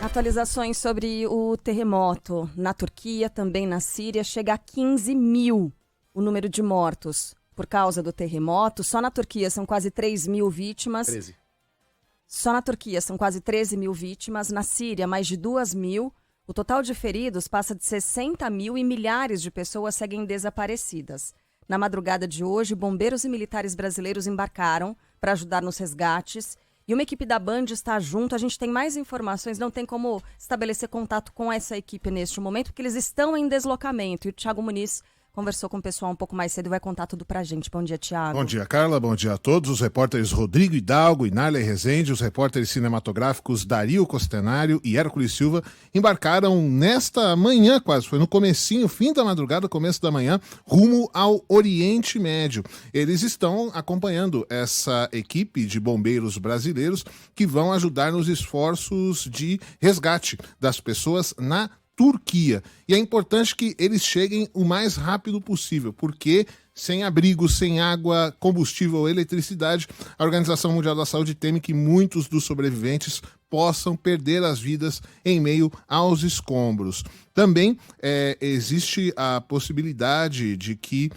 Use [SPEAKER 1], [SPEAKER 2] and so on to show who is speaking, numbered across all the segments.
[SPEAKER 1] Atualizações sobre o terremoto na Turquia, também na Síria, chega a 15 mil o número de mortos por causa do terremoto. Só na Turquia são quase 3 mil vítimas.
[SPEAKER 2] 13.
[SPEAKER 1] Só na Turquia são quase 13 mil vítimas. Na Síria, mais de 2 mil. O total de feridos passa de 60 mil e milhares de pessoas seguem desaparecidas. Na madrugada de hoje, bombeiros e militares brasileiros embarcaram para ajudar nos resgates. E uma equipe da Band está junto. A gente tem mais informações, não tem como estabelecer contato com essa equipe neste momento, porque eles estão em deslocamento. E o Thiago Muniz conversou com o pessoal um pouco mais cedo e vai contar tudo pra gente. Bom dia, Thiago.
[SPEAKER 3] Bom dia, Carla. Bom dia a todos. Os repórteres Rodrigo Hidalgo e Narley Rezende, os repórteres cinematográficos Dario Costenário e Hércules Silva embarcaram nesta manhã quase, foi no comecinho, fim da madrugada, começo da manhã, rumo ao Oriente Médio. Eles estão acompanhando essa equipe de bombeiros brasileiros que vão ajudar nos esforços de resgate das pessoas na Turquia. E é importante que eles cheguem o mais rápido possível, porque sem abrigo, sem água, combustível ou eletricidade, a Organização Mundial da Saúde teme que muitos dos sobreviventes possam perder as vidas em meio aos escombros. Também existe a possibilidade de que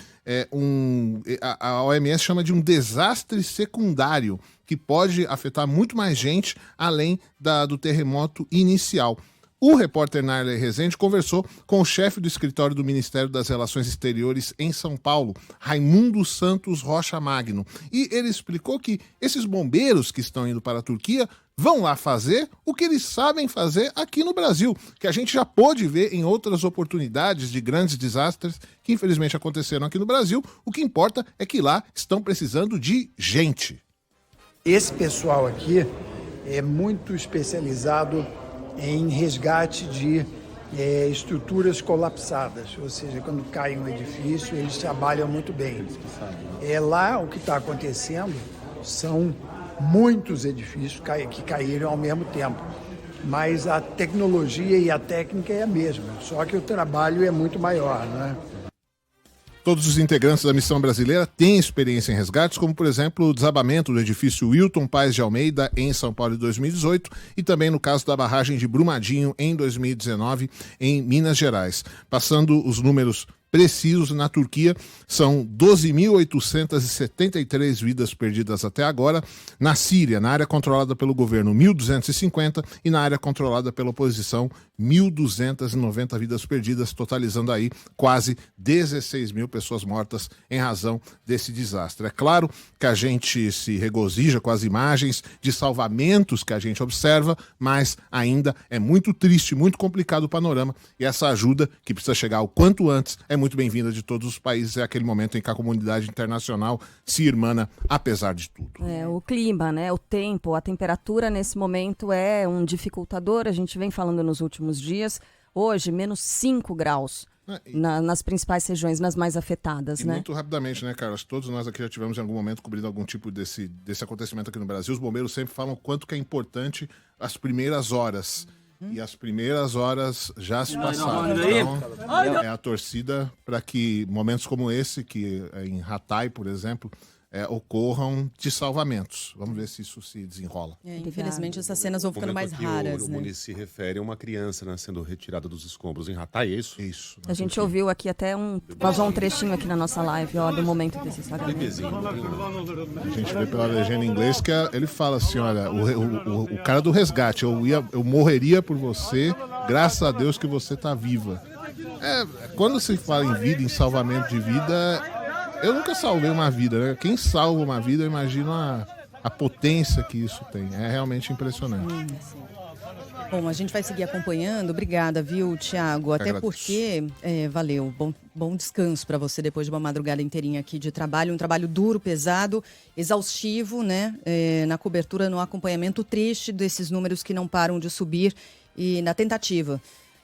[SPEAKER 3] a OMS chama de um desastre secundário, que pode afetar muito mais gente além do terremoto inicial. O repórter Narley Rezende conversou com o chefe do escritório do Ministério das Relações Exteriores em São Paulo, Raimundo Santos Rocha Magno. E ele explicou que esses bombeiros que estão indo para a Turquia vão lá fazer o que eles sabem fazer aqui no Brasil, que a gente já pôde ver em outras oportunidades de grandes desastres que infelizmente aconteceram aqui no Brasil. O que importa é que lá estão precisando de gente.
[SPEAKER 4] Esse pessoal aqui é muito especializado em resgate de estruturas colapsadas, ou seja, quando cai um edifício, eles trabalham muito bem. Lá o que está acontecendo são muitos edifícios que caíram ao mesmo tempo, mas a tecnologia e a técnica é a mesma, só que o trabalho é muito maior, né?
[SPEAKER 3] Todos os integrantes da missão brasileira têm experiência em resgates, como, por exemplo, o desabamento do edifício Wilton Paes de Almeida, em São Paulo, em 2018, e também no caso da barragem de Brumadinho, em 2019, em Minas Gerais. Passando os números precisos, na Turquia são 12.873 vidas perdidas até agora. Na Síria, na área controlada pelo governo, 1.250, e na área controlada pela oposição, 1.290 vidas perdidas, totalizando aí quase 16 mil pessoas mortas em razão desse desastre. É claro que a gente se regozija com as imagens de salvamentos que a gente observa, mas ainda é muito triste, muito complicado o panorama, e essa ajuda, que precisa chegar o quanto antes, é muito bem-vinda de todos os países. É aquele momento em que a comunidade internacional se irmana, apesar de tudo.
[SPEAKER 1] O clima, né? O tempo, a temperatura nesse momento é um dificultador. A gente vem falando nos últimos dias. Hoje, menos 5 graus nas principais regiões, nas mais afetadas, né?
[SPEAKER 3] Muito rapidamente, né, Carlos? Todos nós aqui já tivemos em algum momento cobrindo algum tipo desse acontecimento aqui no Brasil. Os bombeiros sempre falam o quanto que é importante as primeiras horas. E as primeiras horas já se passaram. Então, é a torcida para que momentos como esse, que em Hatay, por exemplo, ocorram de salvamentos. Vamos ver se isso se desenrola.
[SPEAKER 5] Infelizmente, essas cenas vão ficando mais raras.
[SPEAKER 2] O Muniz se refere a uma criança, né, sendo retirada dos escombros em Hatay, é isso?
[SPEAKER 3] Isso.
[SPEAKER 1] A gente ouviu aqui até vazou um trechinho aqui na nossa live, do momento desse salvamento.
[SPEAKER 3] A gente vê pela legenda em inglês que ele fala assim, olha, o cara do resgate, eu morreria por você, graças a Deus que você tá viva. Quando se fala em vida, em salvamento de vida, eu nunca salvei uma vida, né? Quem salva uma vida, eu imagino a potência que isso tem. É realmente impressionante.
[SPEAKER 5] Bom, a gente vai seguir acompanhando. Obrigada, viu, Thiago? Até porque, valeu. Bom descanso para você depois de uma madrugada inteirinha aqui de trabalho. Um trabalho duro, pesado, exaustivo, né? Na cobertura, no acompanhamento triste desses números que não param de subir e na tentativa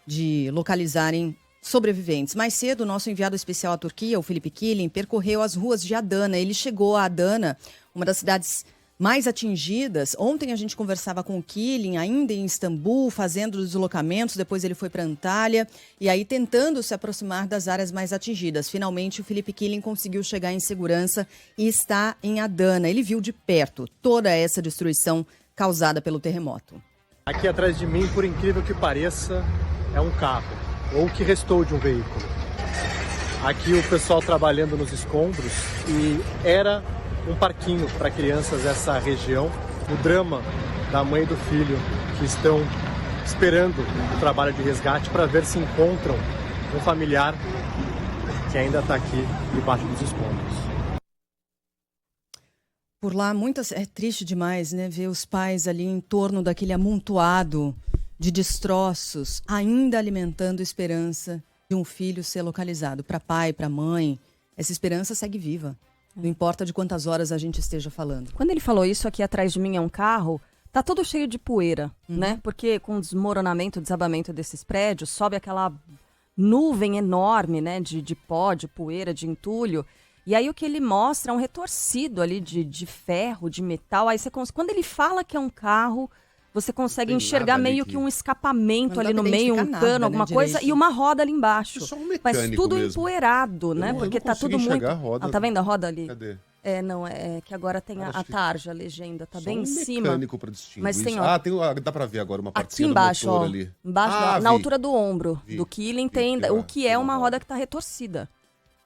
[SPEAKER 5] de localizarem sobreviventes. Mais cedo, o nosso enviado especial à Turquia, o Felipe Killing, percorreu as ruas de Adana. Ele chegou a Adana, uma das cidades mais atingidas. Ontem a gente conversava com o Killing, ainda em Istambul, fazendo os deslocamentos. Depois ele foi para Antalya e aí tentando se aproximar das áreas mais atingidas. Finalmente, o Felipe Killing conseguiu chegar em segurança e está em Adana. Ele viu de perto toda essa destruição causada pelo terremoto.
[SPEAKER 6] Aqui atrás de mim, por incrível que pareça, é um carro, ou o que restou de um veículo. Aqui o pessoal trabalhando nos escombros e era um parquinho para crianças essa região. O drama da mãe e do filho que estão esperando o trabalho de resgate para ver se encontram um familiar que ainda está aqui debaixo dos escombros.
[SPEAKER 5] Por lá, é triste demais, né? Ver os pais ali em torno daquele amontoado de destroços, ainda alimentando esperança de um filho ser localizado. Para pai, para mãe, essa esperança segue viva. Não importa de quantas horas a gente esteja falando.
[SPEAKER 1] Quando ele falou isso, aqui atrás de mim é um carro, tá todo cheio de poeira, né? Porque com o desmoronamento, o desabamento desses prédios, sobe aquela nuvem enorme, né? De pó, de poeira, de entulho. E aí o que ele mostra é um retorcido ali de ferro, de metal. Aí quando ele fala que é um carro, você consegue enxergar meio que um escapamento ali no meio, um cano, alguma coisa, e uma roda ali embaixo.
[SPEAKER 2] Isso é um mecânico
[SPEAKER 1] mas tudo
[SPEAKER 2] mesmo.
[SPEAKER 1] Empoeirado, né? Porque tá tudo muito...
[SPEAKER 2] A roda.
[SPEAKER 1] Tá vendo a roda ali?
[SPEAKER 2] Cadê?
[SPEAKER 1] É que agora tem a tarja, a legenda, tá bem em cima.
[SPEAKER 2] Mecânico para distinguir.
[SPEAKER 1] Mas tem,
[SPEAKER 2] dá pra ver agora uma partezinha
[SPEAKER 1] aqui embaixo,
[SPEAKER 2] do motor ali.
[SPEAKER 1] Embaixo, na altura do ombro do Killing, tem o que é uma
[SPEAKER 2] roda
[SPEAKER 1] roda que tá retorcida,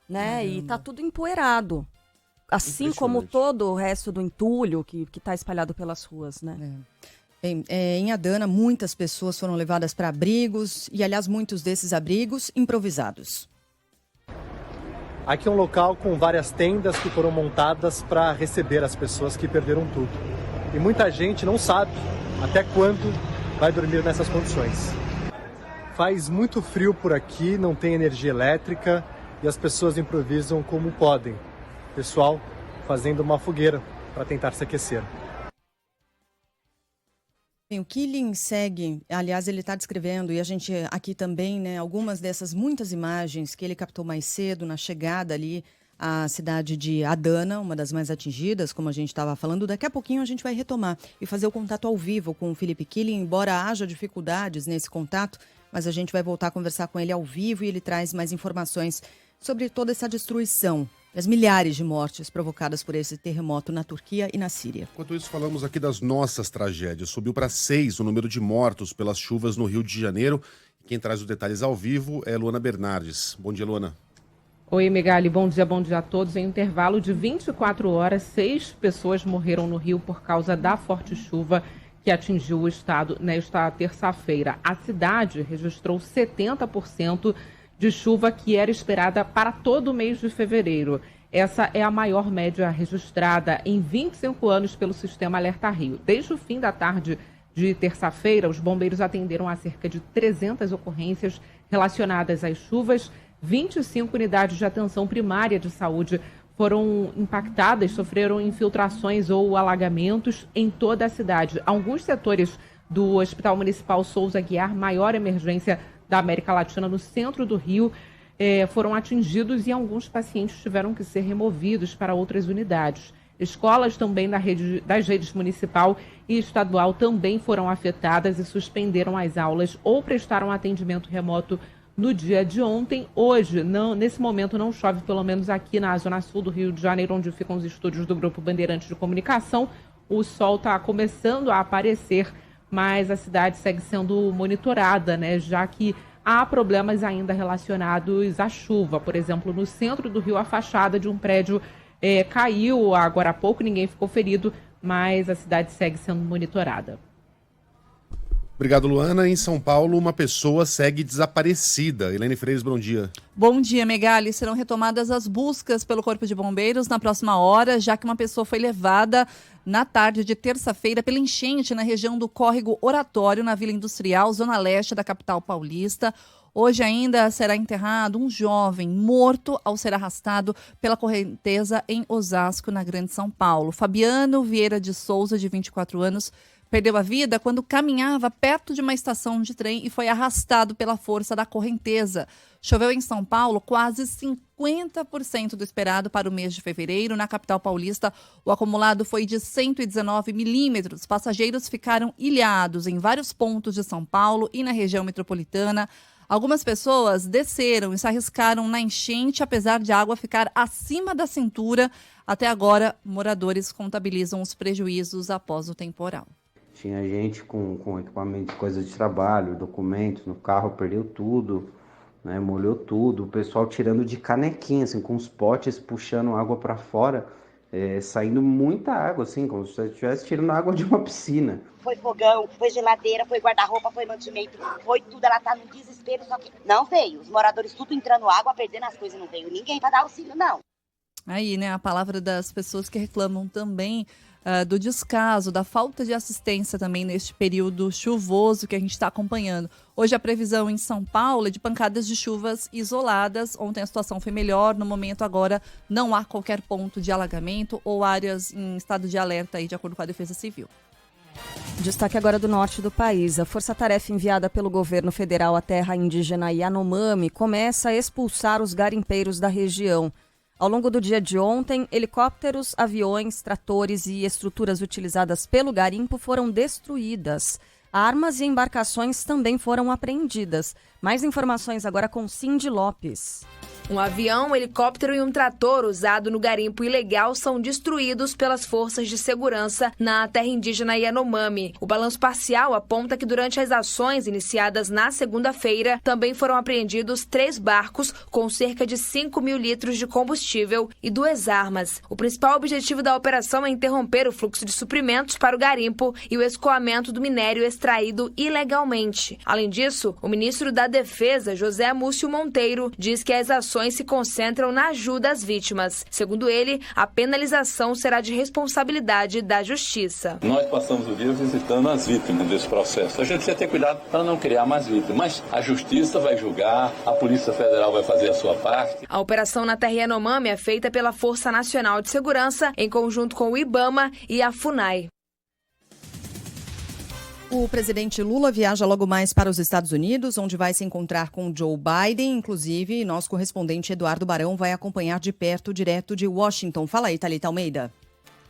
[SPEAKER 1] né? E tá tudo empoeirado. Assim como todo o resto do entulho que tá espalhado pelas ruas, né?
[SPEAKER 5] Bem, em Adana, muitas pessoas foram levadas para abrigos e, aliás, muitos desses abrigos improvisados.
[SPEAKER 6] Aqui é um local com várias tendas que foram montadas para receber as pessoas que perderam tudo. E muita gente não sabe até quando vai dormir nessas condições. Faz muito frio por aqui, não tem energia elétrica e as pessoas improvisam como podem. Pessoal fazendo uma fogueira para tentar se aquecer.
[SPEAKER 5] Bem, o Killing segue, aliás, ele está descrevendo, e a gente aqui também, né, algumas dessas muitas imagens que ele captou mais cedo na chegada ali à cidade de Adana, uma das mais atingidas, como a gente estava falando. Daqui a pouquinho a gente vai retomar e fazer o contato ao vivo com o Felipe Killing, embora haja dificuldades nesse contato, mas a gente vai voltar a conversar com ele ao vivo e ele traz mais informações sobre toda essa destruição, as milhares de mortes provocadas por esse terremoto na Turquia e na Síria.
[SPEAKER 2] Enquanto isso, falamos aqui das nossas tragédias. Subiu para 6 o número de mortos pelas chuvas no Rio de Janeiro. Quem traz os detalhes ao vivo é Luana Bernardes. Bom dia, Luana.
[SPEAKER 7] Oi, Megali. Bom dia a todos. Em um intervalo de 24 horas, 6 pessoas morreram no Rio por causa da forte chuva que atingiu o estado nesta terça-feira. A cidade registrou 70% de chuva que era esperada para todo o mês de fevereiro. Essa é a maior média registrada em 25 anos pelo Sistema Alerta Rio. Desde o fim da tarde de terça-feira, os bombeiros atenderam a cerca de 300 ocorrências relacionadas às chuvas. 25 unidades de atenção primária de saúde foram impactadas, sofreram infiltrações ou alagamentos em toda a cidade. Alguns setores do Hospital Municipal Souza Aguiar, maior emergência da América Latina, no centro do Rio, foram atingidos e alguns pacientes tiveram que ser removidos para outras unidades. Escolas também das redes municipal e estadual também foram afetadas e suspenderam as aulas ou prestaram atendimento remoto no dia de ontem. Hoje, nesse momento, não chove, pelo menos aqui na zona sul do Rio de Janeiro, onde ficam os estúdios do Grupo Bandeirantes de Comunicação. O sol está começando a aparecer, mas a cidade segue sendo monitorada, né? Já que há problemas ainda relacionados à chuva. Por exemplo, no centro do Rio, a fachada de um prédio caiu agora há pouco, ninguém ficou ferido, mas a cidade segue sendo monitorada.
[SPEAKER 2] Obrigado, Luana. Em São Paulo, uma pessoa segue desaparecida. Helene Freires, bom dia.
[SPEAKER 8] Bom dia, Megali. Serão retomadas as buscas pelo Corpo de Bombeiros na próxima hora, já que uma pessoa foi levada na tarde de terça-feira pela enchente na região do Córrego Oratório, na Vila Industrial, zona leste da capital paulista. Hoje ainda será enterrado um jovem morto ao ser arrastado pela correnteza em Osasco, na Grande São Paulo. Fabiano Vieira de Souza, de 24 anos, perdeu a vida quando caminhava perto de uma estação de trem e foi arrastado pela força da correnteza. Choveu em São Paulo quase 50% do esperado para o mês de fevereiro. Na capital paulista, o acumulado foi de 119 milímetros. Passageiros ficaram ilhados em vários pontos de São Paulo e na região metropolitana. Algumas pessoas desceram e se arriscaram na enchente, apesar de a água ficar acima da cintura. Até agora, moradores contabilizam os prejuízos após o temporal.
[SPEAKER 9] Tinha gente com equipamento, coisa de trabalho, documentos no carro, perdeu tudo, né? Molhou tudo. O pessoal tirando de canequinha, assim, com os potes, puxando água para fora, saindo muita água, assim, como se você estivesse tirando água de uma piscina.
[SPEAKER 10] Foi fogão, foi geladeira, foi guarda-roupa, foi mantimento, foi tudo. Ela tá no desespero, só que não veio. Os moradores tudo entrando água, perdendo as coisas, não veio ninguém para dar auxílio, não.
[SPEAKER 8] Aí, né, a palavra das pessoas que reclamam também do descaso, da falta de assistência também neste período chuvoso que a gente está acompanhando. Hoje a previsão em São Paulo é de pancadas de chuvas isoladas. Ontem a situação foi melhor, no momento agora não há qualquer ponto de alagamento ou áreas em estado de alerta aí, de acordo com a Defesa Civil.
[SPEAKER 1] Destaque agora do norte do país. A força-tarefa enviada pelo governo federal à terra indígena Yanomami começa a expulsar os garimpeiros da região. Ao longo do dia de ontem, helicópteros, aviões, tratores e estruturas utilizadas pelo garimpo foram destruídas. Armas e embarcações também foram apreendidas. Mais informações agora com Cindy Lopes.
[SPEAKER 11] Um avião, um helicóptero e um trator usado no garimpo ilegal são destruídos pelas forças de segurança na terra indígena Yanomami. O balanço parcial aponta que durante as ações iniciadas na segunda-feira também foram apreendidos 3 barcos com cerca de 5 mil litros de combustível e 2 armas. O principal objetivo da operação é interromper o fluxo de suprimentos para o garimpo e o escoamento do minério extraído ilegalmente. Além disso, o ministro da Defesa, José Múcio Monteiro, diz que as ações se concentram na ajuda às vítimas. Segundo ele, a penalização será de responsabilidade da Justiça.
[SPEAKER 12] Nós passamos o dia visitando as vítimas desse processo. A gente precisa ter cuidado para não criar mais vítimas, mas a Justiça vai julgar, a Polícia Federal vai fazer a sua parte.
[SPEAKER 11] A operação na terra Yanomami é feita pela Força Nacional de Segurança, em conjunto com o IBAMA e a FUNAI.
[SPEAKER 5] O presidente Lula viaja logo mais para os Estados Unidos, onde vai se encontrar com Joe Biden. Inclusive, nosso correspondente Eduardo Barão vai acompanhar de perto, direto de Washington. Fala aí, Thalita Almeida.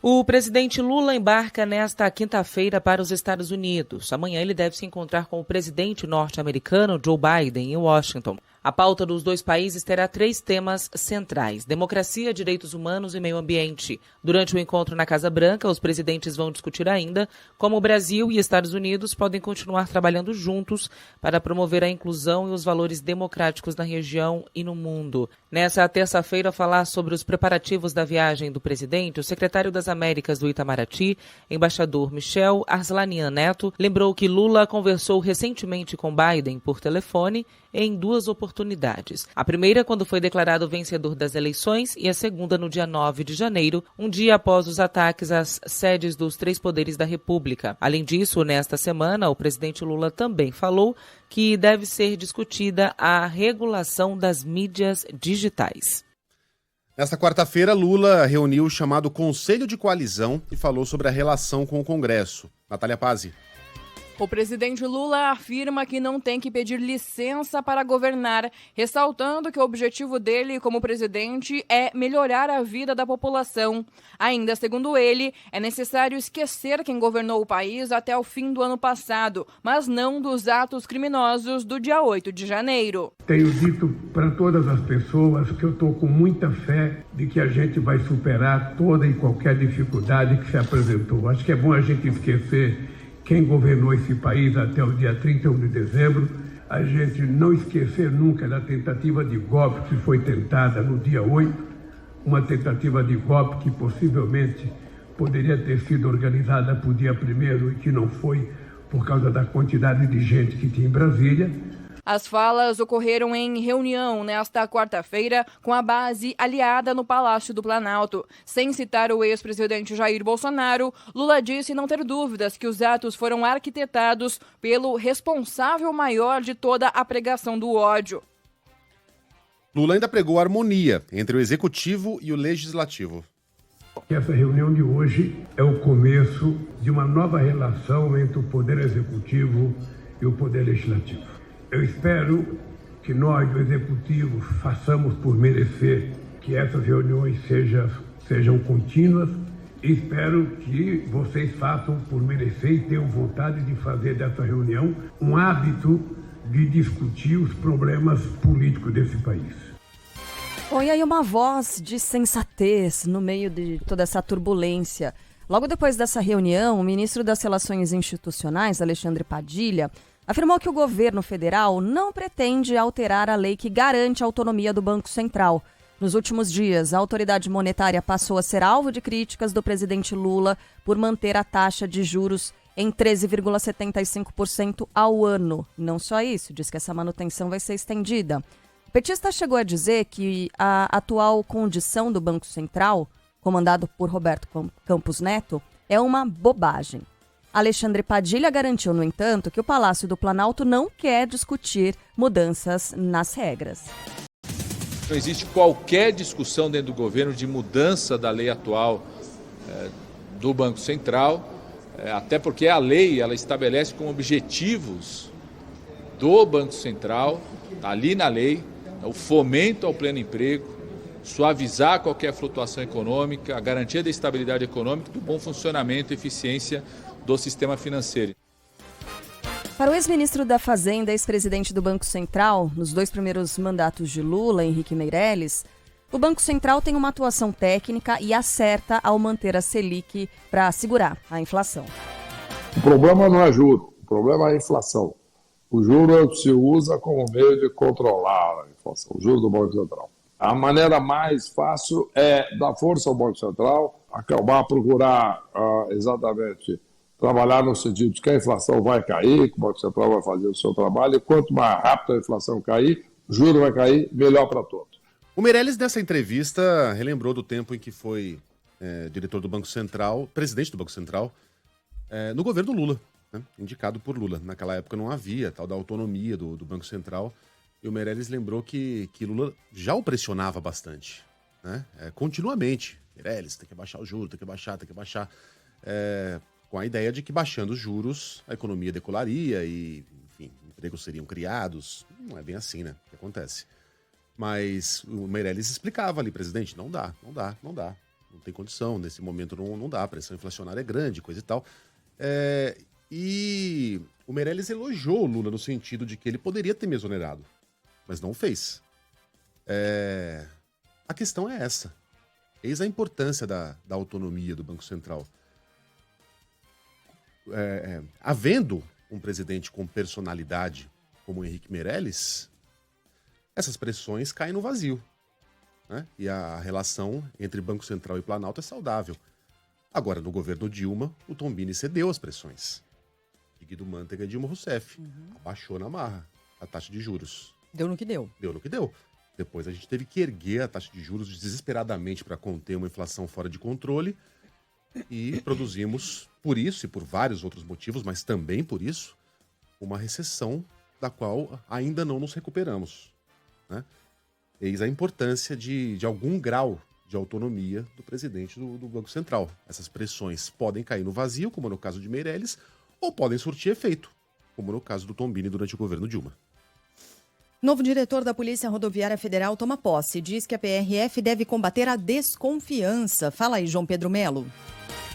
[SPEAKER 13] O presidente Lula embarca nesta quinta-feira para os Estados Unidos. Amanhã ele deve se encontrar com o presidente norte-americano Joe Biden em Washington. A pauta dos dois países terá 3 temas centrais: democracia, direitos humanos e meio ambiente. Durante o encontro na Casa Branca, os presidentes vão discutir ainda como o Brasil e Estados Unidos podem continuar trabalhando juntos para promover a inclusão e os valores democráticos na região e no mundo. Nessa terça-feira, ao falar sobre os preparativos da viagem do presidente, o secretário das Américas do Itamaraty, embaixador Michel Arslanian Neto, lembrou que Lula conversou recentemente com Biden por telefone em 2 oportunidades. A primeira quando foi declarado vencedor das eleições e a segunda no dia 9 de janeiro, um dia após os ataques às sedes dos 3 poderes da República. Além disso, nesta semana, o presidente Lula também falou que deve ser discutida a regulação das mídias digitais.
[SPEAKER 2] Nesta quarta-feira, Lula reuniu o chamado Conselho de Coalizão e falou sobre a relação com o Congresso. Natália Pazzi.
[SPEAKER 14] O presidente Lula afirma que não tem que pedir licença para governar, ressaltando que o objetivo dele como presidente é melhorar a vida da população. Ainda segundo ele, é necessário esquecer quem governou o país até o fim do ano passado, mas não dos atos criminosos do dia 8 de janeiro.
[SPEAKER 15] Tenho dito para todas as pessoas que eu estou com muita fé de que a gente vai superar toda e qualquer dificuldade que se apresentou. Acho que é bom a gente esquecer quem governou esse país até o dia 31 de dezembro, a gente não esquecer nunca da tentativa de golpe que foi tentada no dia 8, uma tentativa de golpe que possivelmente poderia ter sido organizada para o dia 1º e que não foi por causa da quantidade de gente que tinha em Brasília.
[SPEAKER 14] As falas ocorreram em reunião nesta quarta-feira com a base aliada no Palácio do Planalto. Sem citar o ex-presidente Jair Bolsonaro, Lula disse não ter dúvidas que os atos foram arquitetados pelo responsável maior de toda a pregação do ódio.
[SPEAKER 2] Lula ainda pregou a harmonia entre o Executivo e o Legislativo.
[SPEAKER 15] Essa reunião de hoje é o começo de uma nova relação entre o Poder Executivo e o Poder Legislativo. Eu espero que nós, do Executivo, façamos por merecer que essas reuniões sejam contínuas e espero que vocês façam por merecer e tenham vontade de fazer dessa reunião um hábito de discutir os problemas políticos desse país.
[SPEAKER 1] Foi aí uma voz de sensatez no meio de toda essa turbulência. Logo depois dessa reunião, o ministro das Relações Institucionais, Alexandre Padilha, afirmou que o governo federal não pretende alterar a lei que garante a autonomia do Banco Central. Nos últimos dias, a autoridade monetária passou a ser alvo de críticas do presidente Lula por manter a taxa de juros em 13,75% ao ano. Não só isso, diz que essa manutenção vai ser estendida. O petista chegou a dizer que a atual condição do Banco Central, comandado por Roberto Campos Neto, é uma bobagem. Alexandre Padilha garantiu, no entanto, que o Palácio do Planalto não quer discutir mudanças nas regras.
[SPEAKER 16] Não existe qualquer discussão dentro do governo de mudança da lei atual do Banco Central, até porque a lei ela estabelece como objetivos do Banco Central, tá ali na lei, o fomento ao pleno emprego, suavizar qualquer flutuação econômica, a garantia da estabilidade econômica, do bom funcionamento e eficiência do sistema financeiro.
[SPEAKER 1] Para o ex-ministro da Fazenda, ex-presidente do Banco Central, nos 2 primeiros mandatos de Lula, Henrique Meirelles, o Banco Central tem uma atuação técnica e acerta ao manter a Selic para segurar a inflação.
[SPEAKER 17] O problema não é juro, o problema é a inflação. O juro é o que se usa como meio de controlar a inflação, o juro do Banco Central. A maneira mais fácil é dar força ao Banco Central, acalmar, procurar exatamente trabalhar no sentido de que a inflação vai cair, que o Banco Central vai fazer o seu trabalho, e quanto mais rápido a inflação cair, o juro vai cair, melhor para todos.
[SPEAKER 2] O Meirelles, nessa entrevista, relembrou do tempo em que foi diretor do Banco Central, presidente do Banco Central, no governo Lula, né, indicado por Lula. Naquela época não havia tal da autonomia do Banco Central, e o Meirelles lembrou que Lula já o pressionava bastante, né, continuamente. Meirelles, tem que baixar o juro, tem que baixar. Com a ideia de que baixando os juros, a economia decolaria e, enfim, empregos seriam criados. Não é bem assim, né? O que acontece? Mas o Meirelles explicava ali, presidente, não dá. Não tem condição, nesse momento não dá, a pressão inflacionária é grande, coisa e tal. E o Meirelles elogiou o Lula no sentido de que ele poderia ter me exonerado, mas não fez. A questão é essa. Eis a importância da autonomia do Banco Central. Havendo um presidente com personalidade como o Henrique Meirelles, essas pressões caem no vazio, né? E a relação entre Banco Central e Planalto é saudável. Agora, no governo Dilma, o Tombini cedeu às pressões. E Guido Mantega e Dilma Rousseff abaixou na marra a taxa de juros.
[SPEAKER 5] Deu no que deu.
[SPEAKER 2] Depois a gente teve que erguer a taxa de juros desesperadamente para conter uma inflação fora de controle. E produzimos, por isso e por vários outros motivos, mas também por isso, uma recessão da qual ainda não nos recuperamos, né? Eis a importância de algum grau de autonomia do presidente do Banco Central. Essas pressões podem cair no vazio, como no caso de Meirelles, ou podem surtir efeito, como no caso do Tombini durante o governo Dilma.
[SPEAKER 5] Novo diretor da Polícia Rodoviária Federal toma posse e diz que a PRF deve combater a desconfiança. Fala aí, João Pedro Melo.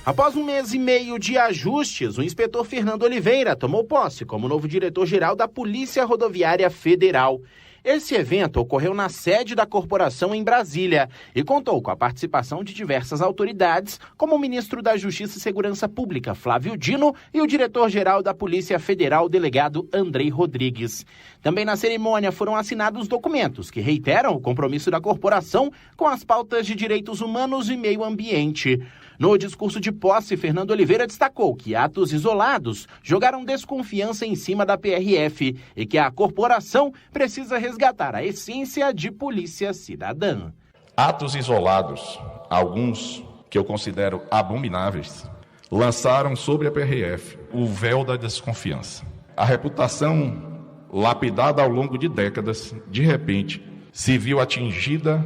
[SPEAKER 18] Após 1 mês e meio de ajustes, o inspetor Fernando Oliveira tomou posse como novo diretor-geral da Polícia Rodoviária Federal. Esse evento ocorreu na sede da corporação em Brasília e contou com a participação de diversas autoridades, como o ministro da Justiça e Segurança Pública, Flávio Dino, e o diretor-geral da Polícia Federal, delegado Andrei Rodrigues. Também na cerimônia foram assinados documentos que reiteram o compromisso da corporação com as pautas de direitos humanos e meio ambiente. No discurso de posse, Fernando Oliveira destacou que atos isolados jogaram desconfiança em cima da PRF e que a corporação precisa resgatar a essência de polícia cidadã.
[SPEAKER 19] Atos isolados, alguns que eu considero abomináveis, lançaram sobre a PRF o véu da desconfiança. A reputação lapidada ao longo de décadas, de repente, se viu atingida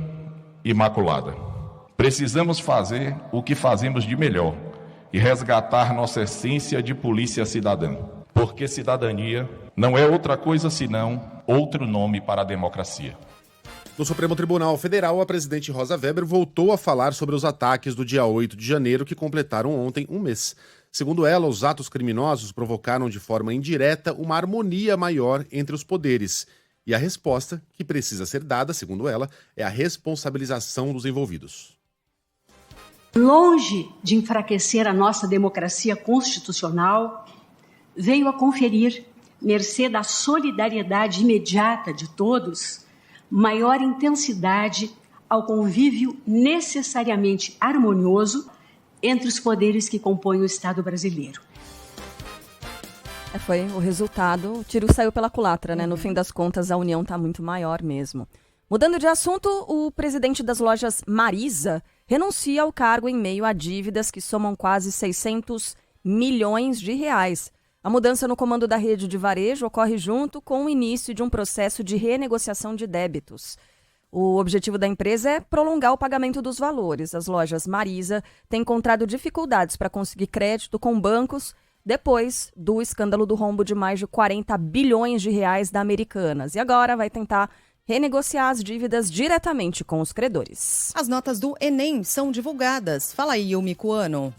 [SPEAKER 19] e maculada. Precisamos fazer o que fazemos de melhor e resgatar nossa essência de polícia cidadã, porque cidadania não é outra coisa senão outro nome para a democracia.
[SPEAKER 2] No Supremo Tribunal Federal, a presidente Rosa Weber voltou a falar sobre os ataques do dia 8 de janeiro, que completaram ontem um mês. Segundo ela, os atos criminosos provocaram de forma indireta uma harmonia maior entre os poderes. E a resposta que precisa ser dada, segundo ela, é a responsabilização dos envolvidos.
[SPEAKER 20] longe de enfraquecer a nossa democracia constitucional, veio a conferir, mercê da solidariedade imediata de todos, maior intensidade ao convívio necessariamente harmonioso entre os poderes que compõem o Estado brasileiro.
[SPEAKER 1] Foi o resultado, o tiro saiu pela culatra, né? No fim das contas, a união está muito maior mesmo. Mudando de assunto, o presidente das lojas Marisa renuncia ao cargo em meio a dívidas que somam quase 600 milhões de reais. A mudança no comando da rede de varejo ocorre junto com o início de um processo de renegociação de débitos. O objetivo da empresa é prolongar o pagamento dos valores. As lojas Marisa têm encontrado dificuldades para conseguir crédito com bancos depois do escândalo do rombo de mais de 40 bilhões de reais da Americanas. E agora vai tentar renegociar as dívidas diretamente com os credores.
[SPEAKER 5] As notas do Enem são divulgadas. Fala aí, Yumi Cuano.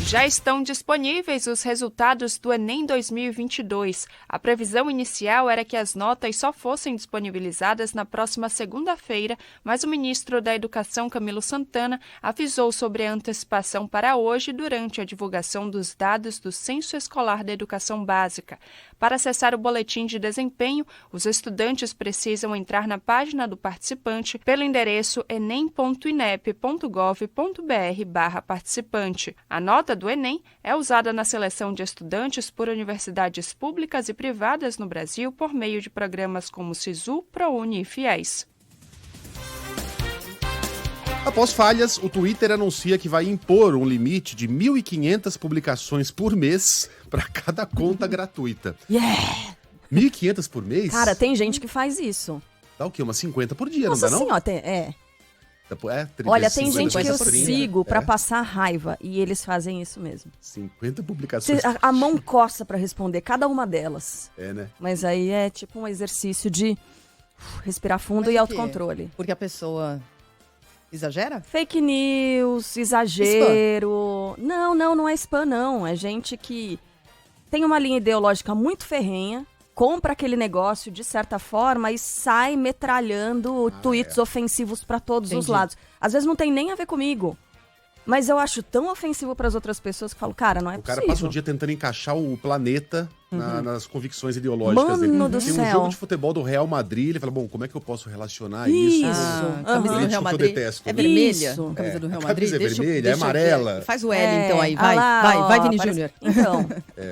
[SPEAKER 21] Já estão disponíveis os resultados do Enem 2022. A previsão inicial era que as notas só fossem disponibilizadas na próxima segunda-feira, mas o ministro da Educação, Camilo Santana, avisou sobre a antecipação para hoje durante a divulgação dos dados do Censo Escolar da Educação Básica. Para acessar o boletim de desempenho, os estudantes precisam entrar na página do participante pelo endereço enem.inep.gov.br/participante. A nota do Enem é usada na seleção de estudantes por universidades públicas e privadas no Brasil por meio de programas como SISU, ProUni e FIES.
[SPEAKER 2] Após falhas, o Twitter anuncia que vai impor um limite de 1.500 publicações por mês para cada conta gratuita. 1.500 por mês?
[SPEAKER 1] Cara, tem gente que faz isso.
[SPEAKER 2] Dá o quê? Umas 50 por dia,
[SPEAKER 1] Nossa,
[SPEAKER 2] não dá não?
[SPEAKER 1] Assim, Olha, tem gente que eu sigo pra passar raiva e eles fazem isso mesmo.
[SPEAKER 2] 50 publicações.
[SPEAKER 1] A mão coça pra responder cada uma delas.
[SPEAKER 2] É, né?
[SPEAKER 1] Mas aí é tipo um exercício de respirar fundo e autocontrole.
[SPEAKER 5] Porque a pessoa exagera?
[SPEAKER 1] Fake news, exagero. Spam. Não é spam, não. É gente que tem uma linha ideológica muito ferrenha, compra aquele negócio de certa forma e sai metralhando tweets ofensivos para todos os lados. Às vezes não tem nem a ver comigo, mas eu acho tão ofensivo para as outras pessoas que falo, cara, não é possível.
[SPEAKER 2] O cara passa o dia tentando encaixar o planeta nas convicções ideológicas dele.
[SPEAKER 1] Mano do
[SPEAKER 2] Tem um jogo de futebol do Real Madrid, ele fala, bom, como é que eu posso relacionar isso?
[SPEAKER 5] Camisa do Real Madrid
[SPEAKER 2] que eu detesto,
[SPEAKER 5] é vermelha? Camisa do Real Madrid?
[SPEAKER 2] A camisa é vermelha, é amarela.
[SPEAKER 5] Faz o L então aí, vai, Vini Júnior.
[SPEAKER 1] Então,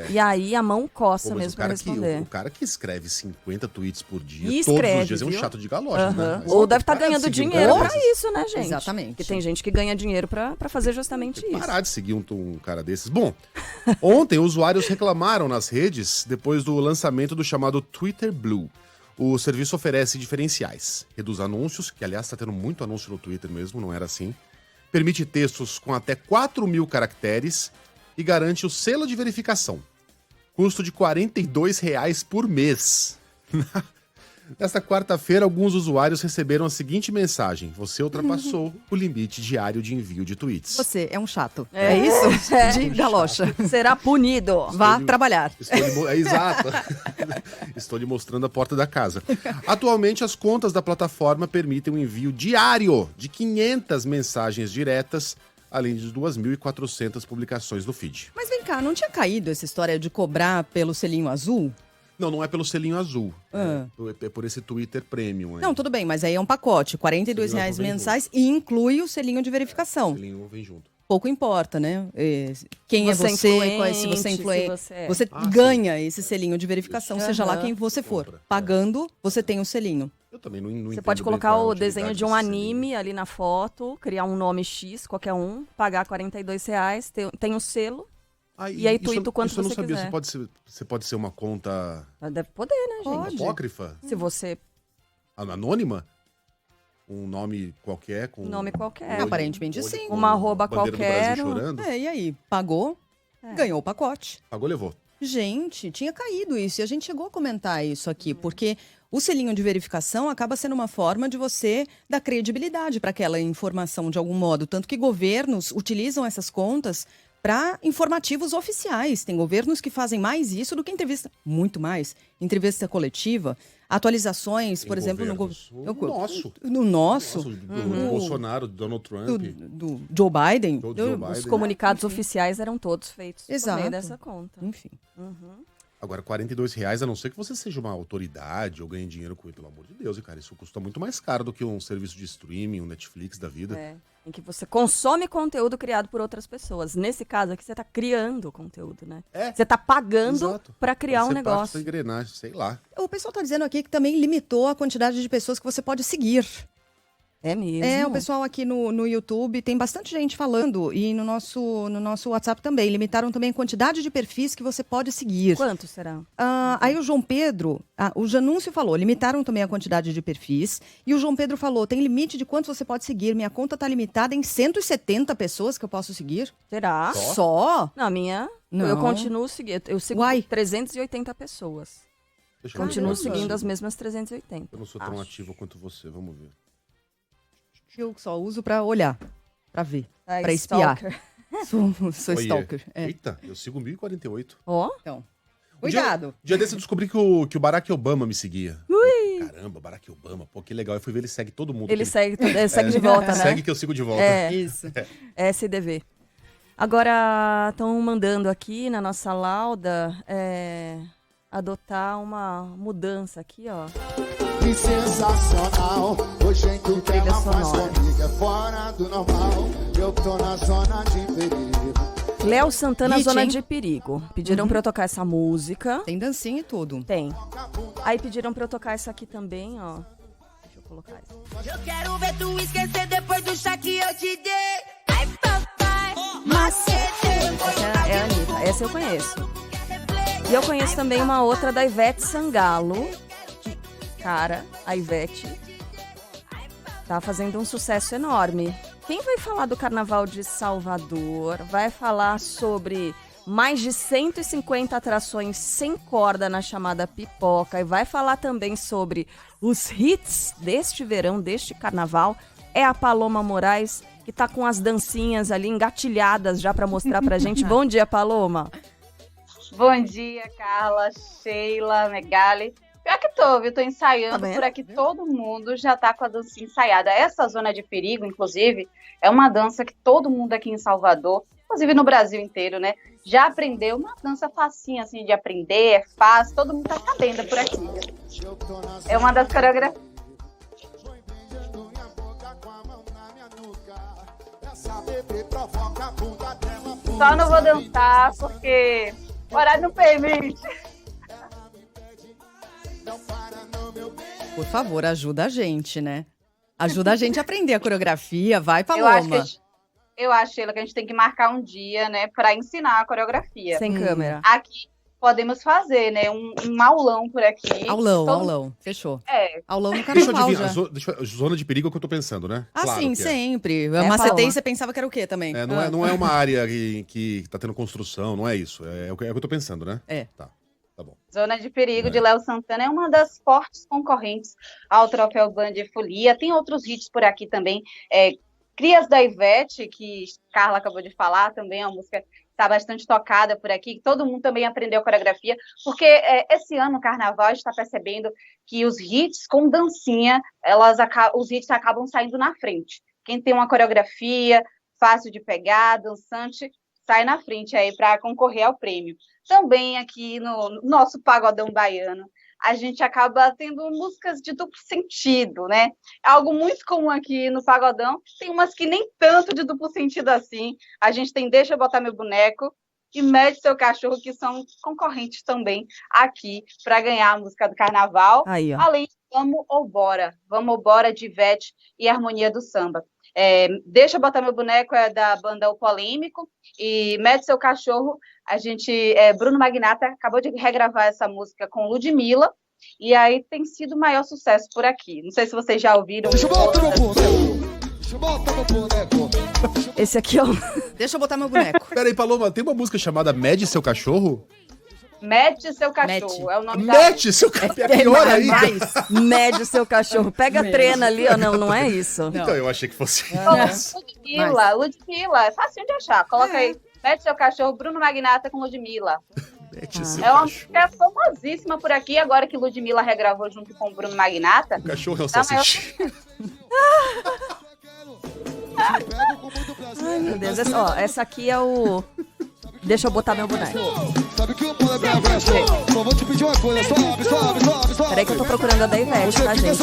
[SPEAKER 1] e aí a mão coça mesmo pra responder.
[SPEAKER 2] O cara que escreve 50 tweets por dia,
[SPEAKER 1] e
[SPEAKER 2] todos
[SPEAKER 1] escreve,
[SPEAKER 2] os dias, é um chato de galocha, né?
[SPEAKER 1] Ou deve estar ganhando dinheiro pra isso, né, gente?
[SPEAKER 5] Exatamente.
[SPEAKER 1] Porque tem gente que ganha dinheiro pra fazer justamente isso.
[SPEAKER 2] Parar de seguir um cara desses. Bom, ontem usuários reclamaram nas redes depois do lançamento do chamado Twitter Blue. O serviço oferece diferenciais. Reduz anúncios, que aliás está tendo muito anúncio no Twitter mesmo, não era assim. Permite textos com até 4.000 caracteres e garante o selo de verificação. Custo de R$ 42,00 por mês. Nesta quarta-feira, alguns usuários receberam a seguinte mensagem: você ultrapassou o limite diário de envio de tweets.
[SPEAKER 5] Você é um chato. É isso? De galocha.
[SPEAKER 1] Será punido.
[SPEAKER 5] Vá trabalhar.
[SPEAKER 2] Exato. Estou lhe mostrando a porta da casa. Atualmente, as contas da plataforma permitem o envio diário de 500 mensagens diretas, além de 2.400 publicações no feed.
[SPEAKER 5] Mas vem cá, não tinha caído essa história de cobrar pelo selinho azul?
[SPEAKER 2] Não é pelo selinho azul. É por esse Twitter Premium.
[SPEAKER 5] Não, tudo bem, mas aí é um pacote, R$ 42,00 mensais e inclui o selinho de verificação.
[SPEAKER 2] O selinho vem junto.
[SPEAKER 5] Pouco importa, né? Quem é você, se você é influente, você ganha esse selinho de verificação, seja lá quem você for. Pagando, você tem o selinho.
[SPEAKER 2] Eu também não entendo.
[SPEAKER 1] Você pode colocar o desenho de um anime ali na foto, criar um nome X, qualquer um, pagar R$ 42,00, tem um selo. E aí tuita o quanto você quiser. Isso eu não sabia.
[SPEAKER 2] Você pode ser uma conta...
[SPEAKER 1] Deve poder, né, gente?
[SPEAKER 2] Pode. Apócrifa?
[SPEAKER 1] Se você...
[SPEAKER 2] Anônima? Um nome qualquer?
[SPEAKER 1] Nome qualquer.
[SPEAKER 5] Aparentemente sim.
[SPEAKER 1] Uma arroba qualquer.
[SPEAKER 5] E aí? Pagou, ganhou o pacote.
[SPEAKER 2] Pagou, levou.
[SPEAKER 5] Gente, tinha caído isso. E a gente chegou a comentar isso aqui, porque o selinho de verificação acaba sendo uma forma de você dar credibilidade para aquela informação de algum modo. Tanto que governos utilizam essas contas para informativos oficiais. Tem governos que fazem mais isso do que entrevista, muito mais, entrevista coletiva, atualizações, por exemplo, no nosso.
[SPEAKER 2] Do Bolsonaro, do Donald Trump.
[SPEAKER 5] Do Joe Biden.
[SPEAKER 1] Os comunicados oficiais eram todos feitos por meio dessa conta.
[SPEAKER 5] Enfim.
[SPEAKER 2] Agora, R$42, a não ser que você seja uma autoridade ou ganhe dinheiro com ele, pelo amor de Deus, cara. Isso custa muito mais caro do que um serviço de streaming, um Netflix da vida.
[SPEAKER 1] Em que você consome conteúdo criado por outras pessoas. Nesse caso aqui, você tá criando conteúdo, né? Você tá pagando para criar um negócio.
[SPEAKER 2] Engrenagem, sei lá.
[SPEAKER 5] O pessoal tá dizendo aqui que também limitou a quantidade de pessoas que você pode seguir.
[SPEAKER 1] É mesmo?
[SPEAKER 5] O pessoal aqui no YouTube, tem bastante gente falando, e no nosso WhatsApp também. Limitaram também a quantidade de perfis que você pode seguir.
[SPEAKER 1] Quanto será?
[SPEAKER 5] Aí o João Pedro, o Janúncio falou, limitaram também a quantidade de perfis. E o João Pedro falou, tem limite de quanto você pode seguir. Minha conta tá limitada em 170 pessoas que eu posso seguir.
[SPEAKER 1] Será?
[SPEAKER 5] Só?
[SPEAKER 1] Na minha,
[SPEAKER 5] Não.
[SPEAKER 1] eu continuo seguindo. Eu sigo 380 pessoas. Continuo seguindo as mesmas 380.
[SPEAKER 2] Eu não sou tão ativo quanto você, vamos ver.
[SPEAKER 5] Eu só uso pra olhar, pra ver, pra espiar. Sou stalker.
[SPEAKER 2] Eita, eu sigo 1048.
[SPEAKER 5] Então, cuidado.
[SPEAKER 2] Dia desse eu descobri que o Barack Obama me seguia.
[SPEAKER 1] Ui.
[SPEAKER 2] Caramba, Barack Obama, pô, que legal. Eu fui ver, ele segue todo mundo.
[SPEAKER 1] Ele segue de volta, né?
[SPEAKER 2] Segue que eu sigo de volta.
[SPEAKER 5] Isso.
[SPEAKER 1] SDV. Agora, estão mandando aqui na nossa lauda adotar uma mudança aqui, ó.
[SPEAKER 4] Que sensacional, o jeito que ela faz comigo é fora do normal. Eu tô na zona de perigo.
[SPEAKER 1] Léo Santana, Zona de Perigo. Pediram pra eu tocar essa música.
[SPEAKER 5] Tem dancinha e tudo.
[SPEAKER 1] Tem. Aí pediram pra eu tocar essa aqui também, ó. Deixa eu colocar isso.
[SPEAKER 4] Eu quero ver tu esquecer depois do chá que eu te dei. Ai, papai, macete.
[SPEAKER 1] Essa é a Anitta. Essa eu conheço. E eu conheço também uma outra da Ivete Sangalo. Cara, a Ivete tá fazendo um sucesso enorme. Quem vai falar do Carnaval de Salvador, vai falar sobre mais de 150 atrações sem corda na chamada Pipoca e vai falar também sobre os hits deste verão, deste Carnaval, é a Paloma Moraes, que tá com as dancinhas ali engatilhadas já pra mostrar pra gente. Bom dia, Paloma.
[SPEAKER 22] Bom dia, Carla, Sheila, Megali. Pior que tô, viu? Tô ensaiando por aqui, todo mundo já tá com a dancinha ensaiada. Essa Zona de Perigo, inclusive, é uma dança que todo mundo aqui em Salvador, inclusive no Brasil inteiro, né, já aprendeu. Uma dança facinha, assim, de aprender, é fácil, todo mundo tá sabendo por aqui. É uma das coreografias. Só não vou dançar porque o horário não permite.
[SPEAKER 5] Por favor, ajuda a gente, né? Ajuda a gente a aprender a coreografia. Vai, Paloma.
[SPEAKER 22] Eu acho, Sheila, que a gente tem que marcar um dia, né, para ensinar a coreografia.
[SPEAKER 1] Sem câmera.
[SPEAKER 22] Aqui podemos fazer, né, um aulão por aqui.
[SPEAKER 5] Aulão. Fechou. Aulão no
[SPEAKER 2] Deixa eu
[SPEAKER 5] Carnaval
[SPEAKER 2] adivinhar, Zona de Perigo é o que eu tô pensando, né?
[SPEAKER 5] Claro sim, sempre.
[SPEAKER 1] É,
[SPEAKER 5] Macetei, você pensava que era o quê também?
[SPEAKER 2] Não é uma área que tá tendo construção, não é isso. É o que eu tô pensando, né? Tá bom.
[SPEAKER 22] Zona de Perigo de Léo Santana é uma das fortes concorrentes ao Troféu Band de Folia. Tem outros hits por aqui também. Crias da Ivete, que Carla acabou de falar, também é uma música que está bastante tocada por aqui. Todo mundo também aprendeu coreografia, porque esse ano, no Carnaval, a gente está percebendo que os hits com dancinha, os hits acabam saindo na frente. Quem tem uma coreografia fácil de pegar, dançante, sai na frente aí para concorrer ao prêmio. Também aqui no nosso pagodão baiano, a gente acaba tendo músicas de duplo sentido, né? Algo muito comum aqui no pagodão. Tem umas que nem tanto de duplo sentido assim. A gente tem Deixa Eu Botar Meu Boneco e Mede Seu Cachorro, que são concorrentes também aqui para ganhar a música do Carnaval.
[SPEAKER 1] Aí, ó.
[SPEAKER 22] Além de Vamos ou Bora, de Ivete e Harmonia do Samba. Deixa Eu Botar Meu Boneco é da banda O Polêmico e Mede Seu Cachorro, Bruno Magnata acabou de regravar essa música com Ludmilla e aí tem sido o maior sucesso por aqui. Não sei se vocês já ouviram.
[SPEAKER 4] Deixa eu botar meu boneco.
[SPEAKER 1] Esse aqui é o...
[SPEAKER 5] Deixa eu botar meu boneco.
[SPEAKER 2] Peraí, Paloma, tem uma música chamada Mede Seu Cachorro?
[SPEAKER 22] Mete Seu Cachorro, é o nome da...
[SPEAKER 2] Mete Seu Cachorro, é pior ainda.
[SPEAKER 1] Mede o seu cachorro. Pega a trena ali, ó. Não é isso.
[SPEAKER 2] Então, eu achei que fosse...
[SPEAKER 22] Ludmilla, é facinho de achar. Coloca aí, Mete Seu Cachorro, Bruno Magnata com Ludmilla.
[SPEAKER 2] Mete Seu
[SPEAKER 22] É uma
[SPEAKER 2] Cachorro.
[SPEAKER 22] música famosíssima por aqui, agora que Ludmilla regravou junto com o Bruno Magnata.
[SPEAKER 2] O cachorro é um
[SPEAKER 22] Tá maior-
[SPEAKER 2] salsicha.
[SPEAKER 1] Ai, meu Deus. Essa aqui é o... Deixa eu botar meu boneco.
[SPEAKER 3] Sabe que o mundo é minha veste? Só vou te pedir uma coisa, suave.
[SPEAKER 1] Peraí que eu tô procurando a da Ivete, tá, gente?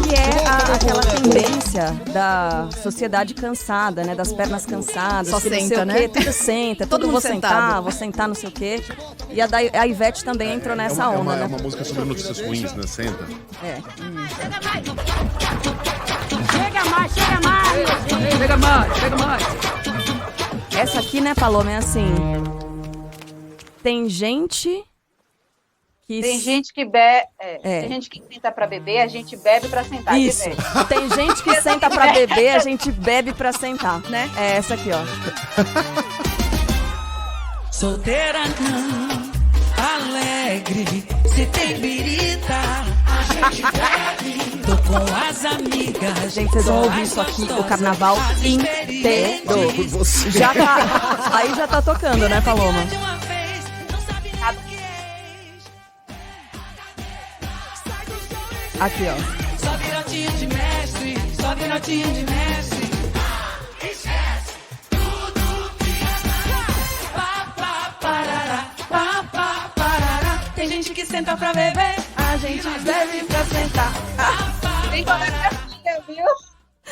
[SPEAKER 1] Que é aquela tendência da sociedade cansada, né? Das pernas cansadas.
[SPEAKER 5] Só
[SPEAKER 1] que não sei
[SPEAKER 5] senta,
[SPEAKER 1] o
[SPEAKER 5] né?
[SPEAKER 1] quê, tudo senta,
[SPEAKER 5] Todo
[SPEAKER 1] tudo
[SPEAKER 5] mundo
[SPEAKER 1] vou
[SPEAKER 5] sentado.
[SPEAKER 1] vou sentar, não sei o quê. E a Ivete também entrou nessa onda,
[SPEAKER 2] É
[SPEAKER 1] né?
[SPEAKER 2] uma música sobre notícias ruins, né? Senta.
[SPEAKER 1] É.
[SPEAKER 3] Chega mais, chega mais.
[SPEAKER 14] Chega mais, chega mais.
[SPEAKER 1] Essa aqui, né, Paloma, é assim... Tem gente que...
[SPEAKER 22] Tem gente que bebe. Tem gente que senta pra beber, a gente bebe pra sentar.
[SPEAKER 1] Isso.
[SPEAKER 22] Ivete.
[SPEAKER 1] Tem gente que senta pra beber, a gente bebe pra sentar, né? É essa aqui, ó.
[SPEAKER 3] Solteira não, alegre, se tem birita, a gente bebe. Tô com as amigas.
[SPEAKER 1] Gente, vocês vão ouvir isso aqui o carnaval inteiro. Já tá... Aí já tá tocando, né, Paloma? Aqui, ó.
[SPEAKER 3] Só virotinho de mestre, só virotinho de mestre. Esquece tudo que parará. Tem gente que senta pra beber, a gente bebe pra sentar.
[SPEAKER 22] Tem coreografia, viu?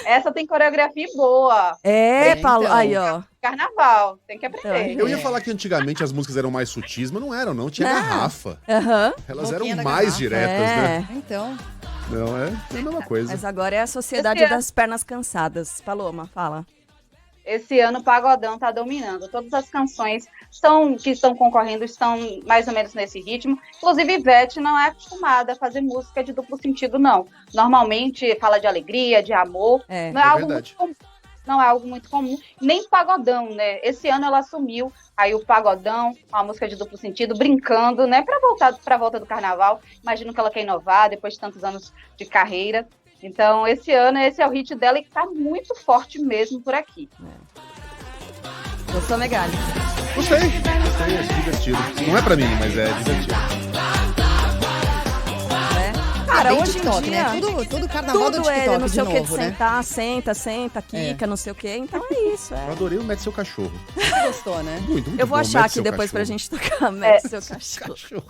[SPEAKER 22] Essa tem coreografia boa.
[SPEAKER 1] É, Paulo. Aí, ó.
[SPEAKER 22] Carnaval, tem que aprender.
[SPEAKER 2] Eu ia falar que antigamente as músicas eram mais sutis, mas não eram, não. Tinha
[SPEAKER 1] Não.
[SPEAKER 2] garrafa.
[SPEAKER 1] Aham.
[SPEAKER 2] Elas
[SPEAKER 22] Boquinha
[SPEAKER 2] eram
[SPEAKER 22] da
[SPEAKER 2] mais
[SPEAKER 22] garrafa.
[SPEAKER 2] diretas, né?
[SPEAKER 5] Então.
[SPEAKER 2] Não, é a mesma coisa.
[SPEAKER 1] Mas agora é a sociedade
[SPEAKER 22] Esse ano-
[SPEAKER 1] das pernas cansadas. Paloma, fala.
[SPEAKER 22] Esse ano o Pagodão tá dominando. Todas as canções que estão concorrendo estão mais ou menos nesse ritmo. Inclusive, Ivete não é acostumada a fazer música de duplo sentido, não. Normalmente fala de alegria, de amor. Não é algo muito comum. Não é algo muito comum, nem Pagodão, né? Esse ano ela assumiu aí o Pagodão, uma música de duplo sentido, brincando, né? Pra volta do carnaval. Imagino que ela quer inovar depois de tantos anos de carreira. Então, esse ano, esse é o hit dela e que tá muito forte mesmo por aqui.
[SPEAKER 1] Gostou, Megali?
[SPEAKER 2] Gostei, é divertido. Não é pra mim, mas é divertido.
[SPEAKER 1] Cara,
[SPEAKER 5] bem
[SPEAKER 1] hoje
[SPEAKER 5] TikTok,
[SPEAKER 1] em dia...
[SPEAKER 5] né? Tudo carnaval do
[SPEAKER 1] tudo
[SPEAKER 5] TikTok
[SPEAKER 1] não
[SPEAKER 5] de
[SPEAKER 1] sei o que de
[SPEAKER 5] novo, né?
[SPEAKER 1] sentar, senta, quica, não sei o que. Então é isso,
[SPEAKER 2] Eu adorei o Mete Seu Cachorro.
[SPEAKER 5] Você gostou, né?
[SPEAKER 2] Muito
[SPEAKER 1] Eu vou
[SPEAKER 2] bom,
[SPEAKER 1] achar
[SPEAKER 2] Mete
[SPEAKER 1] aqui
[SPEAKER 2] Seu
[SPEAKER 1] depois pra
[SPEAKER 2] Cachorro.
[SPEAKER 1] gente tocar Mete Seu Cachorro.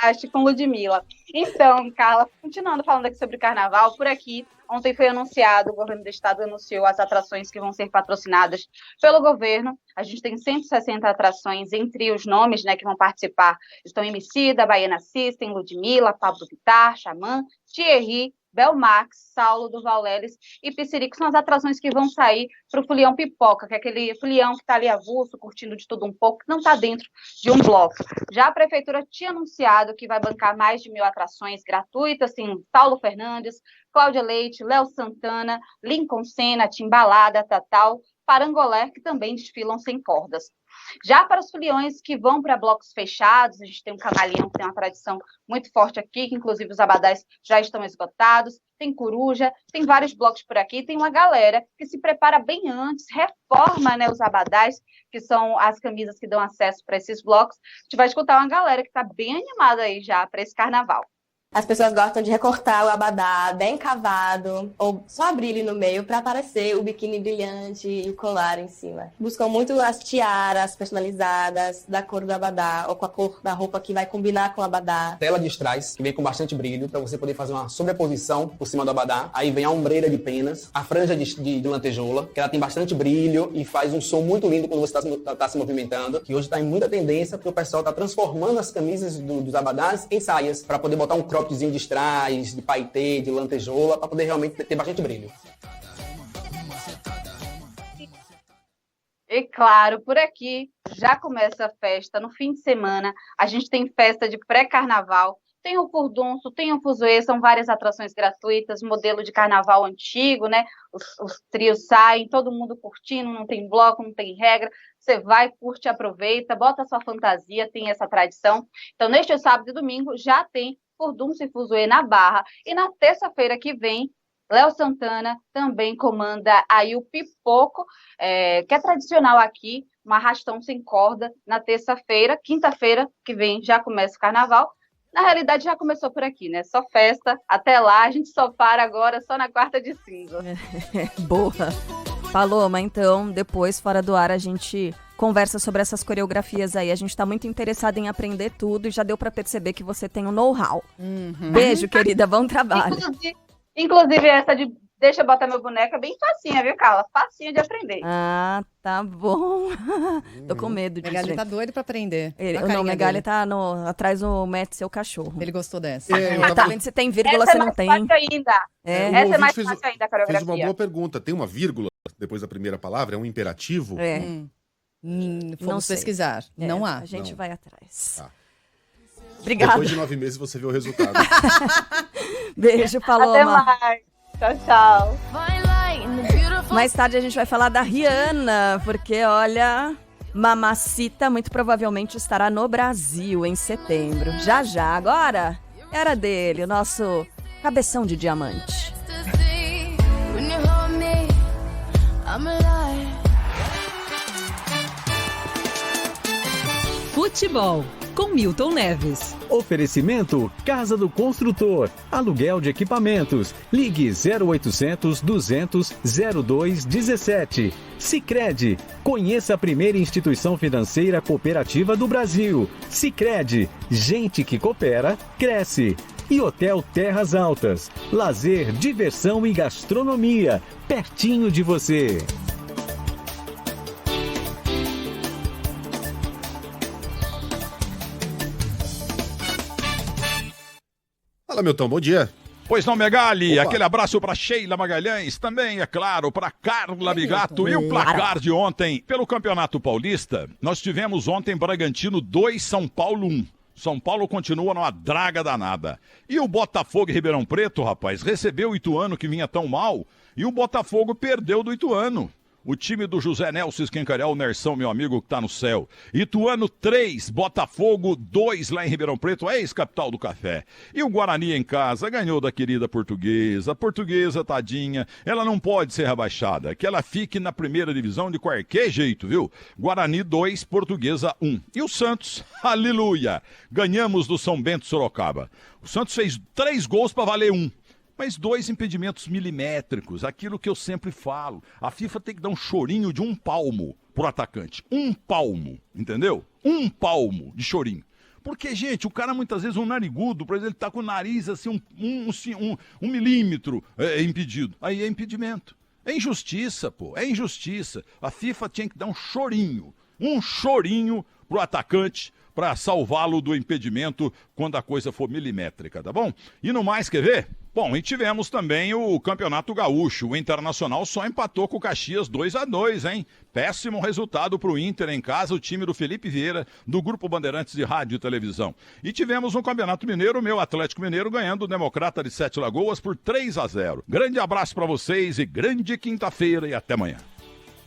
[SPEAKER 22] Acho com Ludmilla. Então, Carla, continuando falando aqui sobre o carnaval, por aqui, ontem foi anunciado, o governo do estado anunciou as atrações que vão ser patrocinadas pelo governo. A gente tem 160 atrações, entre os nomes, né, que vão participar estão Emicida, Baiana System, Ludmilla, Pablo Vittar, Xamã, Thierry, Belmax, Saulo do Valeles e Pissirico. São as atrações que vão sair para o Folião Pipoca, que é aquele folião que está ali avulso, curtindo de tudo um pouco, que não está dentro de um bloco. Já a prefeitura tinha anunciado que vai bancar mais de 1.000 atrações gratuitas, assim, Paulo Fernandes, Cláudia Leite, Léo Santana, Lincoln Senna, Timbalada, Tatal, Parangolé, que também desfilam sem cordas. Já para os foliões que vão para blocos fechados, a gente tem um Camaleão, que tem uma tradição muito forte aqui, que inclusive os abadás já estão esgotados, tem Coruja, tem vários blocos por aqui, tem uma galera que se prepara bem antes, reforma, né, os abadás, que são as camisas que dão acesso para esses blocos. A gente vai escutar uma galera que está bem animada aí já para esse carnaval.
[SPEAKER 6] As pessoas gostam de recortar o abadá bem cavado, ou só abrir ele no meio para aparecer o biquíni brilhante e o colar em cima. Buscam muito as tiaras personalizadas, da cor do abadá, ou com a cor da roupa que vai combinar com o abadá.
[SPEAKER 23] Tela de strass, que vem com bastante brilho, para você poder fazer uma sobreposição por cima do abadá. Aí vem a ombreira de penas, a franja de lantejoula, que ela tem bastante brilho e faz um som muito lindo quando você está se movimentando, que hoje está em muita tendência, porque o pessoal está transformando as camisas dos abadás em saias, para poder botar um croppedzinho de strass, de paetê, de lantejoula, para poder realmente ter bastante brilho.
[SPEAKER 22] E claro, por aqui já começa a festa. No fim de semana, a gente tem festa de pré-carnaval. Tem o Furdunço, tem o Fuzuê, são várias atrações gratuitas, modelo de carnaval antigo, né? Os trios saem, todo mundo curtindo, não tem bloco, não tem regra. Você vai, curte, aproveita, bota a sua fantasia, tem essa tradição. Então, neste sábado e domingo, já tem Furdunço e Fuzuê na Barra. E na terça-feira que vem, Léo Santana também comanda aí o Pipoco, que é tradicional aqui, um arrastão sem corda na terça-feira. Quinta-feira que vem já começa o carnaval. Na realidade, já começou por aqui, né? Só festa. Até lá, a gente só para agora, só na quarta de cinza.
[SPEAKER 1] Boa. Paloma, então, depois, fora do ar, a gente conversa sobre essas coreografias aí. A gente tá muito interessado em aprender tudo e já deu pra perceber que você tem um know-how. Beijo, querida. Bom trabalho.
[SPEAKER 22] Inclusive, essa de deixa eu botar meu boneco é bem facinha, viu, Carla? Facinha de aprender.
[SPEAKER 1] Ah, tá bom. Tô com medo disso.
[SPEAKER 5] Megali tá doido pra aprender.
[SPEAKER 1] Não, Megali tá atrás do Matt, seu cachorro.
[SPEAKER 5] Ele gostou dessa.
[SPEAKER 1] Tá vendo se tem vírgula, se não tem.
[SPEAKER 22] Essa é mais fácil ainda. Essa é mais fácil ainda, a coreografia.
[SPEAKER 2] Fez uma boa pergunta. Tem uma vírgula depois da primeira palavra? É um imperativo?
[SPEAKER 5] Vamos pesquisar. Não há.
[SPEAKER 1] A gente
[SPEAKER 2] Não.
[SPEAKER 1] vai atrás.
[SPEAKER 2] Tá.
[SPEAKER 1] Obrigada.
[SPEAKER 2] Depois de 9 meses você vê o resultado.
[SPEAKER 1] Beijo, Paloma.
[SPEAKER 22] Até mais. Tchau, tchau.
[SPEAKER 1] Mais tarde a gente vai falar da Rihanna, porque, olha, Mamacita muito provavelmente estará no Brasil em setembro. Já, agora, era dele, o nosso cabeção de diamante.
[SPEAKER 7] Futebol, com Milton Neves.
[SPEAKER 9] Oferecimento Casa do Construtor. Aluguel de equipamentos. Ligue 0800 200 0217. Sicredi. Conheça a primeira instituição financeira cooperativa do Brasil. Sicredi. Gente que coopera, cresce. E Hotel Terras Altas. Lazer, diversão e gastronomia. Pertinho de você.
[SPEAKER 2] Fala, Milton, bom dia.
[SPEAKER 10] Pois não, Megali,
[SPEAKER 2] Opa.
[SPEAKER 10] aquele abraço para Sheila Magalhães, também, é claro, para Carla Bigato. E o placar de ontem, pelo Campeonato Paulista, nós tivemos ontem Bragantino 2, São Paulo 1. São Paulo continua numa draga danada. E o Botafogo e Ribeirão Preto, rapaz, recebeu o Ituano que vinha tão mal, e o Botafogo perdeu do Ituano. O time do José Nelson Esquencarel, o Nersão, meu amigo, que tá no céu. Ituano 3, Botafogo 2 lá em Ribeirão Preto, ex-capital do café. E o Guarani em casa ganhou da querida Portuguesa. A Portuguesa, tadinha, ela não pode ser rebaixada. Que ela fique na primeira divisão de qualquer jeito, viu? Guarani 2, Portuguesa 1. E o Santos, aleluia, ganhamos do São Bento Sorocaba. O Santos fez 3 gols para valer 1. Mas 2 impedimentos milimétricos, aquilo que eu sempre falo. A FIFA tem que dar um chorinho de 1 palmo pro atacante. 1 palmo, entendeu? 1 palmo de chorinho. Porque, gente, o cara muitas vezes, um narigudo, por exemplo, ele tá com o nariz assim, um milímetro impedido. Aí é impedimento. É injustiça, pô, é injustiça. A FIFA tinha que dar um chorinho pro atacante para salvá-lo do impedimento quando a coisa for milimétrica, tá bom? E no mais, quer ver? Bom, e tivemos também o Campeonato Gaúcho. O Internacional só empatou com o Caxias 2-2, hein? Péssimo resultado para o Inter em casa, o time do Felipe Vieira, do Grupo Bandeirantes de Rádio e Televisão. E tivemos no Campeonato Mineiro, o meu Atlético Mineiro ganhando o Democrata de 7 Lagoas por 3-0. Grande abraço para vocês e grande quinta-feira e até amanhã.